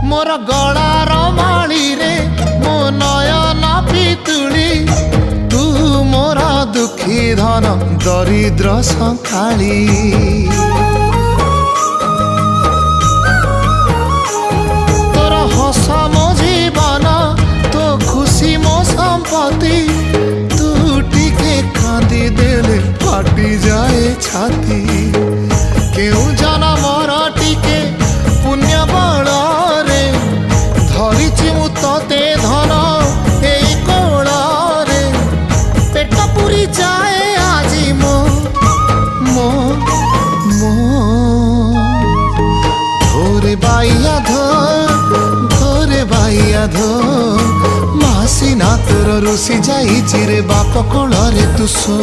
मोर गलार माली रे मो नयन पितुली तू मोर दुखी धन दरिद्र संकाली तोर हस मो जीवन तो खुशी मो संपत्ति तू टिके कांदी देले फाटी जाए छाती केउ जनमर टिके पुण्य बल रे धरिछि मु तते धन एई कोल रे पेट पुरी जाए आजी मो मो मो धोरे बाइया धोरे बाइया धो मासी ना तोर रुसी जाई चिरे बाप कोल रे तू सो।